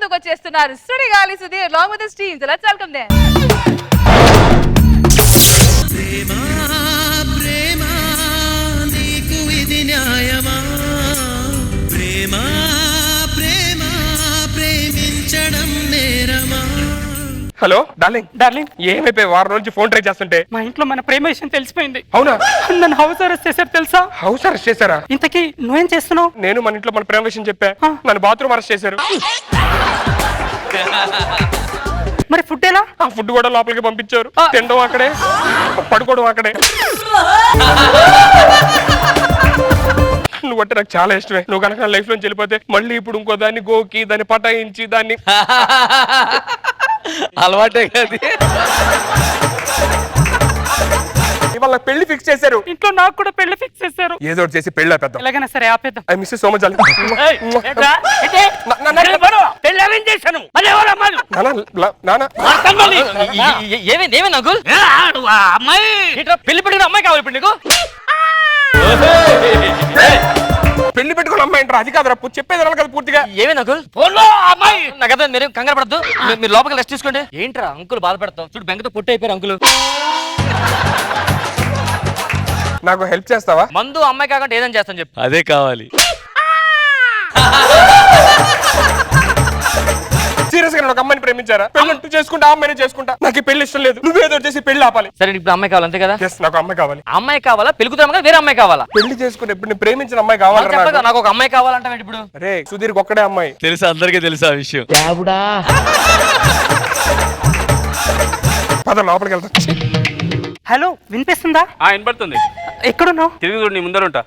ముందుకు వచ్చేస్తున్నారు Sudigali Sudheer along with his team. So let's welcome them. ప్రేమా ప్రేమా నీకు ఇది న్యాయమా ప్రేమా ప్రేమా ప్రేమించడం నేరమా. హలో డార్లింగ్ ఏమైపోయి వారం నుంచి ఫోన్ ట్రై చేస్తుంటే మా ఇంట్లో మన ప్రేమ విషయం తెలిసిపోయింది. అవునా? నన్ను హౌస్ అరెస్ట్ చేశారు తెలుసా? హౌస్ అరెస్ట్ చేశారా? ఇంతకీ నువ్వేం చేస్తున్నావు? నేను మన ఇంట్లో మన ప్రేమ విషయం చెప్పా, నన్ను బాత్రూమ్ అరెస్ట్ చేశారు. మరి ఫుడ్ ఎలా? ఆ ఫుడ్ కూడా లోపలికి పంపించారు. తినడం అక్కడే, పడుకోవడం అక్కడే. నువ్వు అంటే నాకు చాలా ఇష్టమే. నువ్వు కనుక నా లైఫ్ లో వెళ్ళిపోతే మళ్ళీ ఇప్పుడు ఇంకో దాన్ని గోకి దాన్ని పటాయించి దాన్ని అలవాటే కాదు. ఇవాళ పెళ్లి ఫిక్స్ చేశారు ఇంట్లో నాకు కూడా పెళ్లి ఫిక్స్ చేశారు. ఏదో ఒకటి చేసి పెళ్లి ఆపేద్దాం. ఎలాగైనా సరే ఆపేద్దాం. I miss so much. ఏమైంది అంకుల్? పెళ్లి పెట్టిన అమ్మాయి కావాలి ఇప్పుడు నీకు? పెళ్లి పెట్టుకుని అమ్మాయి అంటారు, అది కాదురా చెప్పేది కదా పూర్తిగా. ఏమైంది అంకుల్? అమ్మాయి నాకు అర్థం. మీరు కంగారు పడద్దు, మీరు లోపలికి రెస్ట్ తీసుకోండి. ఏంట్రా అంకుల్ బాధపడతావు? చూడు బెంగతో పొట్టి అయిపోయారు అంకుల్. నాకు హెల్ప్ చేస్తావా? మందు అమ్మాయి కాకుండా ఏదైనా చేస్తాను చెప్పు. అదే కావాలి. సీరియస్ గా ఒక అమ్మాయిని ప్రేమించారా? పెళ్ళంటూ చేసుకుంటా అమ్మాయిని చేసుకుంటా. నాకు పెళ్లి ఇష్టం లేదు, నువ్వేదో చేసి పెళ్లి ఆపాలి. సరే ఇప్పుడు అమ్మాయి కావాలి అంతే కదా? నాకు అమ్మాయి కావాలి. అమ్మాయి కావాలా? పెళ్ళికూతురు కదా వేరే అమ్మాయి కావాలా? పెళ్లి చేసుకుని ఇప్పుడు నేను ప్రేమించిన అమ్మాయి కావాలి. నాకు ఒక అమ్మాయి కావాలంటే ఇప్పుడు అరే సుధీర్ ఒక్కడే అమ్మాయి తెలుసా? అందరికీ తెలుసా ఆ విషయం? పద లోపలికి వెళ్తా. హలో, వినిపిస్తుందా? వినపడుతుంది. ఎక్కడున్నావు? తిరిగి చూడు, నీ ముందర ఉంటా.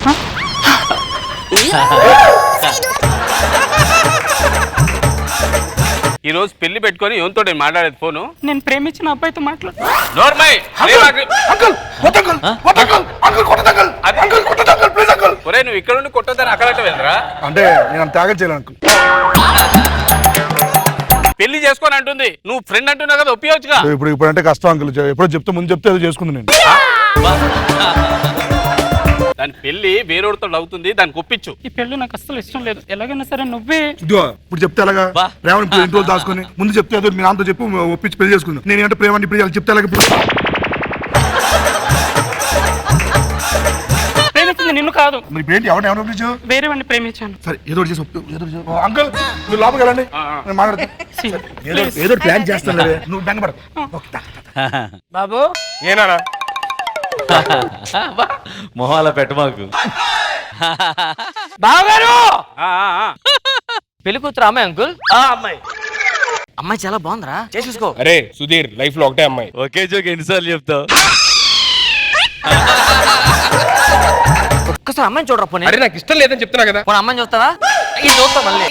ఈ రోజు పెళ్లి పెట్టుకొని ఎవరితో మాట్లాడేది ఫోను? నేను ప్రేమించిన అబ్బాయితో మాట్లాడు. నువ్వు ఇక్కడ నుండి కొట్టొద్దని అక్కడట్ట వెళ్ళరా? అంటే నేను త్యాగం చేయాలను. పెళ్లి చేసుకొని అంటుంది, నువ్వు ఫ్రెండ్ అంటున్నావు కదా, ఒప్పియొచ్చుగా. ఇప్పుడు అంటే కష్టం అంకుల్. ఎప్పుడో చెప్తే ముందు చెప్తే ఏదో చేసుకుంది నేను. దాని పెళ్లి వేరేతో అవుతుంది, దానికి ఒప్పించు. ఈ పెళ్లి నాకు అసలు ఇష్టం లేదు. ఎలాగైనా సరే నువ్వే. ఇప్పుడు చెప్తే ఎలాగా? ప్రేమ ఇంటి రోజు దాచుకొని ముందు చెప్తే ఏదో మీ నాన్నతో చెప్పి ఒప్పించి పెళ్లి చేసుకుందాం. నేను అంటే ప్రేమ ఇప్పుడు చెప్తే ఎలాగ? ఇప్పుడు ప్రేమించింది నిన్ను కాదు. మరి ఏంటి? ఎవరు పిలిచావు? వేరే వాడిని ప్రేమించాను. సరే ఏదో చేసి అంకుల్ నువ్వు లోపలికి వెళ్ళండి, నేను మాట్లాడతా. ఏదో ప్లాన్ చేస్తాను, నువ్వు బెంగపడ. బాబు ఏనా మొహాల పెట్టమాకు. బావగారు, పెళ్లి కూతురు అమ్మాయి అంకుల్. అమ్మాయి అమ్మాయి చాలా బాగుందిరా, చేసేసుకో. అరే సుధీర్ లైఫ్ లో ఒకటే అమ్మాయి. ఒకే జోక్ ఎన్నిసార్లు చెప్తావు? ఒక్కసారి అమ్మాయిని చూడరా పోనీ. అరే నాకు ఇష్టం లేదని చెప్తున్నా కదా. పోనీ అమ్మాయిని చూస్తావా? ఇది చూస్తా మళ్ళీ.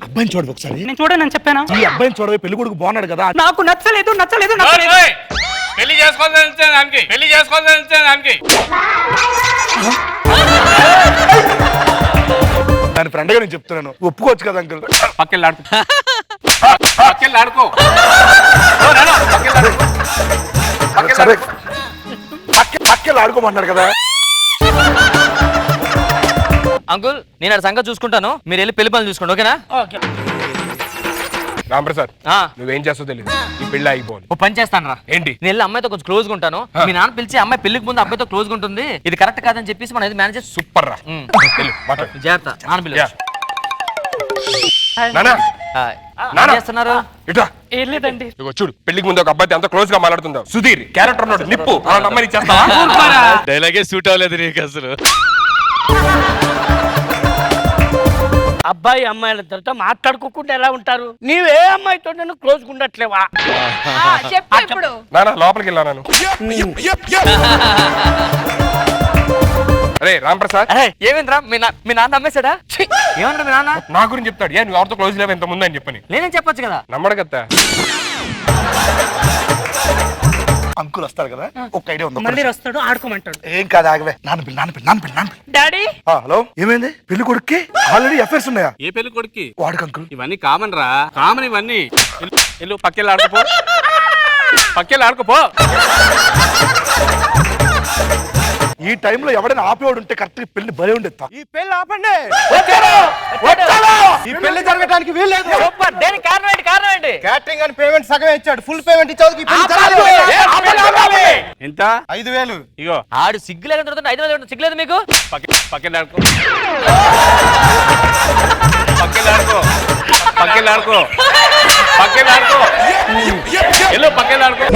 అబ్బాయిని చూడదు ఒకసారి. నేను చూడనని చెప్పానా? ఈ అబ్బాయిని చూడవే, పెళ్లి కొడుకు బాగున్నాడు కదా. నాకు నచ్చలేదు. పెళ్లి చేసుకోవాలని పెళ్లి చేసుకోవాలని దాని ఫ్రెండ్ గా నేను చెప్తున్నాను, ఒప్పుకోవచ్చు కదా అంకుల్. పక్కెళ్ళి ఆడుకో. సరే పక్కెళ్ళి ఆడుకోమన్నాడు కదా. అంకుల్ నేను అక్కడ సంగతి చూసుకుంటాను, మీరు వెళ్ళి పెళ్లి పనులు చూసుకోండి, ఓకేనా? రాంప్రసాద్ నువ్వేం చేస్తావు తెలియదు, ఈ పెళ్లి ఆగిపోవాలి. ఓ పని చేస్తాను రా. ఏంటి? నేను వెళ్ళి అమ్మాయితో కొంచెం క్లోజ్ గా ఉంటాను. మీ నాన్న పిలిచి అమ్మాయి పెళ్లికి ముందు అబ్బాయితో క్లోజ్ గా ఉంటుంది, ఇది కరెక్ట్ కాదని చెప్పేసి మనం ఇది మేనేజ్. సూపర్ రా. జాగ్రత్త. నాన్న పిల్ల చేస్తున్నారు. ఏం లేదండి. చూడు పెళ్లికి ముందు ఒక అబ్బాయి అంత క్లోజ్ గా మాట్లాడుతుందో. సుధీర్ క్యారెక్టర్ ఉన్నాడు, నిప్పు అలాంటి అమ్మాయిని చేస్తావా? డైలాగే సూట్ అవ్వలేదు నీకు అసలు. అబ్బాయి అమ్మాయిలతో మాట్లాడుకోకుండా ఎలా ఉంటారు? నీవు ఏ అమ్మాయితో నేను క్లోజ్ ఉండట్లేవా? చెప్పు ఇప్పుడు. నానా లోపలికి వెళ్ళా నాను. అరే రాంప్రసాద్ ఏమైందిరా? మీ నాన్న అమ్మేశాడా? ఏమన్నా మీ నాన్న నా గురించి చెప్తాడు. ఏ నువ్వు ఎవరితో క్లోజ్ లేవు ఇంత ముందు అని చెప్పని. నేనేం చెప్పొచ్చు కదా. నమ్మడు కదా. అంకుల్ వస్తారు కదా, ఒక ఐడియా ఉంది. మళ్ళీ వస్తాడు, ఆడుకోమంటాడు. ఏం కాదు, ఆగవే. నాన్న డాడీ. హలో, ఏమైంది? పెళ్లి కొడుక్కి ఆల్రెడీ అఫైర్స్ ఉన్నాయా? ఏ పెళ్లి కొడుక్కి? వాడికి అంకుల్. ఇవన్నీ కామన్ రా, కామన్ ఇవన్నీ. వెళ్ళు పక్కెళ్ళి ఆడుకోపో. ఈ టైంలో ఎవడైనా ఆపేవాడు ఉంటే కరెక్ట్ పెళ్లి భలే ఉండేది. ఈ పెళ్లి ఆపండి. వచ్చాడు. ఈ పెళ్లి జరగడానికి వీల్లేదు. సూపర్. దేనికి కారణం ఏంటి? కారణం ఏంటి? క్యాటరింగ్ అని పేమెంట్ సగమే ఇచ్చాడు. ఫుల్ పేమెంట్ ఇచ్చాడు. ఈ పెళ్లి జరగలేదు. ఎంత 5,000. ఇగో ఆడు సిగ్గు లేకుండా దొరుకుతుంది. 5,000 సిగ్గులేదు మీకు? పక్కలాడుకో పక్కలాడుకో పక్కలాడుకో పక్కలాడుకో ఎల్లో పక్కలాడుకో.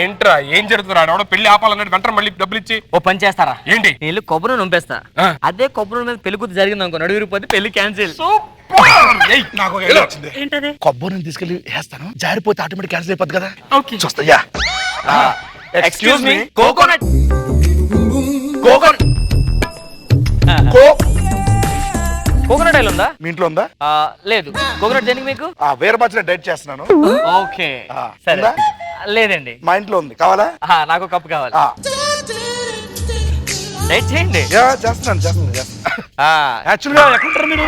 ఏంట్రా ఏం జరుగుతుంది? ఆడ పెళ్లి ఆపాలన్నట్టు వెంటనే మళ్ళీ డబ్బులు ఇచ్చి ఓ పని చేస్తారా? ఏంటి? నేను కొబ్బరి నొంపేస్తా. ఆ. అదే కొబ్బరి మీద పెళ్లి కూతురు జరిగింది అనుకో, నడుగురిపోతే పెళ్లి క్యాన్సిల్. నాకు ఒక idea వచ్చింది. కొబ్బరిని తీసుకెళ్లి వేస్తాను, జారిపోతే ఆటోమేటిక్ క్యాన్సిల్ అయిపోద్ది కదా. చూస్తా. Yeah excuse me, coconut. Coconut oil ఉందా? మీ ఇంట్లో ఉందా? లేదు. కోకోనట్ దేనికి మీకు? వేరే మధ్యలో డైట్ చేస్తున్నాను. ఓకే ఆ, సరే. ఉందా? లేదండి. మా ఇంట్లో ఉంది, కావాలా? నాకు కప్పు కావాలి. ఆ, డైట్ చేయండి. యా, చేస్తున్నాను. యాక్చువల్ గా ఎక్కడుంటారు మీరు?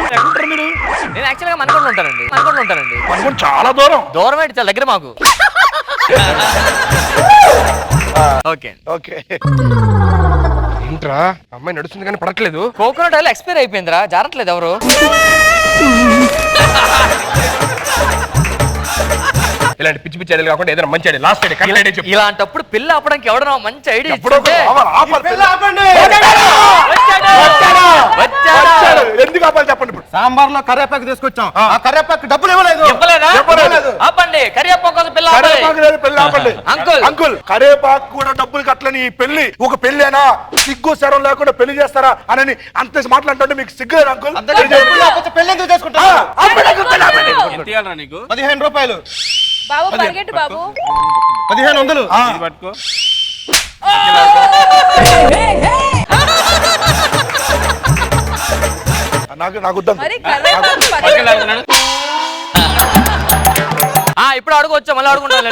నేను యాక్చువల్ గా మనకొండలో ఉంటానండి. మనకు చాలా దూరం. దూరం ఏంటి, చాలా దగ్గర మాకు. ఓకే. ఓకే. ఏంట్రా అమ్మాయి నడుస్తుంది కానీ పడట్లేదు. కోకోనట్ ఆయిల్ ఎక్స్పైర్ అయిపోయిందిరా, జారట్లేదు ఎవరు. ఇలాంటి పిచ్చి పిచ్చి ఐడియాలు కాకుండా ఏదైనా మంచి idea, last idea, correct idea చెప్పు. ఇలాంటప్పుడు పిల్ల అప్పడానికి ఎవడన్నా మంచి ఐడియా ఎప్పుడో ఇచ్చుంటే. పెళ్లి ఆపండి. వచ్చాడు. ఎందుకు ఆపాలి చెప్పండి ఇప్పుడు. సాంబార్ లో కరివేపాకు తీసుకొచ్చాం. ఆ కరివేపాకు డబ్బులు ఇవ్వలేదు. ఇవ్వలేదా? ఆపండి. కరివేపాకు కోసం పిల్ల ఆపాలి. కరివేపాకు లేదు, పెళ్లి ఆపండి. అంకుల్. అంకుల్, కరివేపాకు కూడా డబ్బులు కట్టలేని ఈ పెళ్లి ఒక పెళ్లేనా? సిగ్గు శరం లేకుండా పెళ్లి చేస్తారా అని అంత మాట్లాడుతుంటే మీకు సిగ్గు లేదు అంకుల్? పెళ్లి ఎందుకు చేసుకుంటా? ఎంత ఇవ్వాలరా నీకు? 15 రూపాయలు. బాబు పరిగెట్టు బాబు. 1500. ఇది పట్టుకో. నాకు వద్దాం. మరి కరివేపాకు పరిగెట్టు. పక్కలాడుతున్నాడు. ఇప్పుడు అడుగు వచ్చా, మళ్ళీ అడుగుంటాను.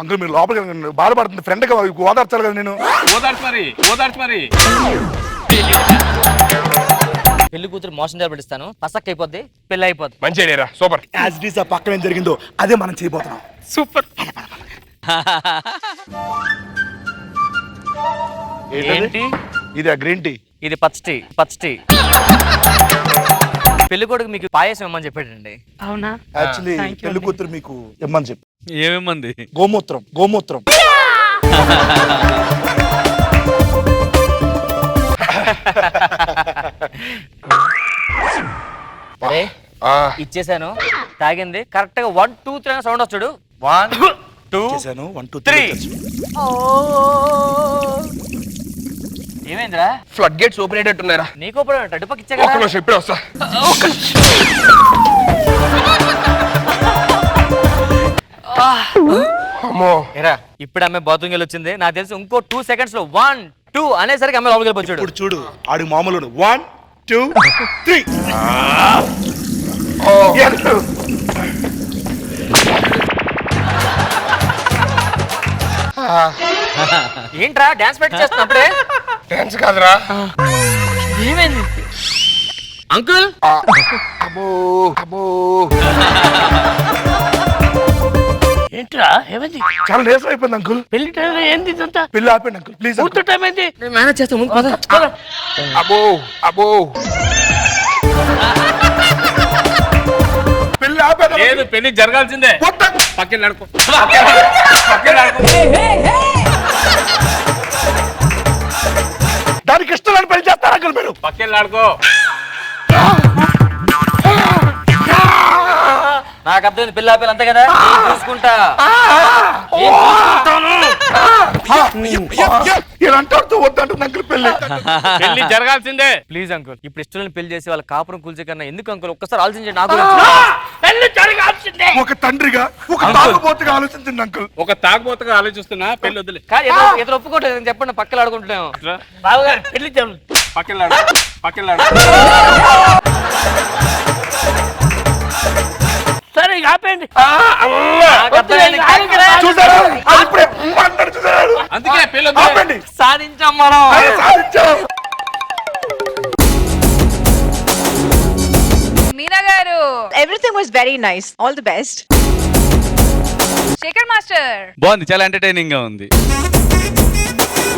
అంకుల్ మీరు లోపలికి బాధపడుతుంది, ఫ్రెండ్ గా ఓదార్చాలి కదా నేను. ఓదార్చు మరి పెళ్లి కూతురు మోసం చేపడిస్తాను, పసక్ అయిపోద్ది, పెళ్లి అయిపోద్ది. మంచి idea, super. As it is ఆ పక్కన ఏం జరిగిందో అదే మనం చేయబోతున్నాం. సూపర్. ఏంటి ఇది? ఆ గ్రీన్ టీ. ఇది పచ్చటి. పెళ్లి కొడుకు మీకు పాయసం ఇమ్మని చెప్పాడండి. అవునా? యాక్చువల్లీ పెళ్లి కూతురు మీకు ఇమ్మని చెప్పి. ఏమేమంది? గోమూత్రం. అరే ఇచ్చేసాను, తాగింది కరెక్ట్ గా 1 2 3 అనే సౌండ్ వస్తాడు. 1 2 చేశాను 1 2 3. 3. ఏమైందిరా? ఫ్లడ్ గేట్స్ ఓపెన్ అయ్యేట్టున్నారా? నీకు అటుపక్క ఇచ్చా ఒక్క కదా. నిమిషం, ఇప్పుడే వస్తా. అమ్మో. ఏరా ఇప్పుడు అమ్మాయి బాత్రూమ్ వెళ్ళి వచ్చింది. నాకు తెలిసి ఇంకో 2 seconds లో 1 2 అనేసరికి అమ్మాయి లోపలికి వెళ్ళిపోయాడు. ఇప్పుడు చూడు, ఆడు మామూలు 1 2 3. ఏంట్రా డాన్స్ పెట్టి చేస్తున్నప్పుడే? డాన్స్ కాదురా. ఏమైంది అంకుల్? అబ్బో. ఏంట్రా ఏమైంది? చాలా నీరసం అయిపోయింది అంకుల్. పెళ్లి టైంలో ఏంది ఇదంతా? పెళ్లి ఆపండి అంకుల్ ప్లీజ్. కూతురు టైం ఏంది? నేను మేనేజ్ చేస్తాను, ముందు పద. అబ్బో. పెళ్లి ఆపేది లేదు, పెళ్లి జరగాల్సిందే. పక్కలాడుకో. దానికి ఇష్టం అని పెళ్లి చేస్తారు అంకుల్ మీరు. పక్కలాడుకో. నాకు అర్థమైంది, పిల్ల ఆపేలు అంతే కదా. నేను చూసుకుంటా. అంటారు వద్దంటుంది అంకుల్ పెళ్లి. పెళ్లి జరగాల్సిందే. ప్లీజ్ అంకుల్, ఇప్పుడు ఇష్టం పెళ్లి చేసి వాళ్ళ కాపురం కూల్చే కన్నా ఎందుకు అంకుల్ ఒక్కసారి ఆలోచించండి. నా గురించి పెళ్లి జరగాల్సిందే. ఒక తండ్రిగా ఒక తాగుబోతుగా ఆలోచించండి అంకుల్. ఒక తాగుబోతుగా ఆలోచిస్తున్నా, పెళ్లి వద్దులే. ఇతను ఒప్పుకోవట్లేదు చెప్పండి, పక్కన ఆడుకుంటున్నాం. బావగారు పెళ్లి జరుగు. పక్కలాడు. సరే ఇక ఆపేయండి. నాకు అర్థమైంది. చూసారా? అది ఇప్పుడే అంటాడు, చూసారా? అందుకే పెళ్లి ఆపండి. సాధించాం మనం. సాధించాం. మీనా గారు, Everything was very nice. All the best. Shekhar master. బాగుంది, చాలా ఎంటర్టైనింగ్ గా ఉంది.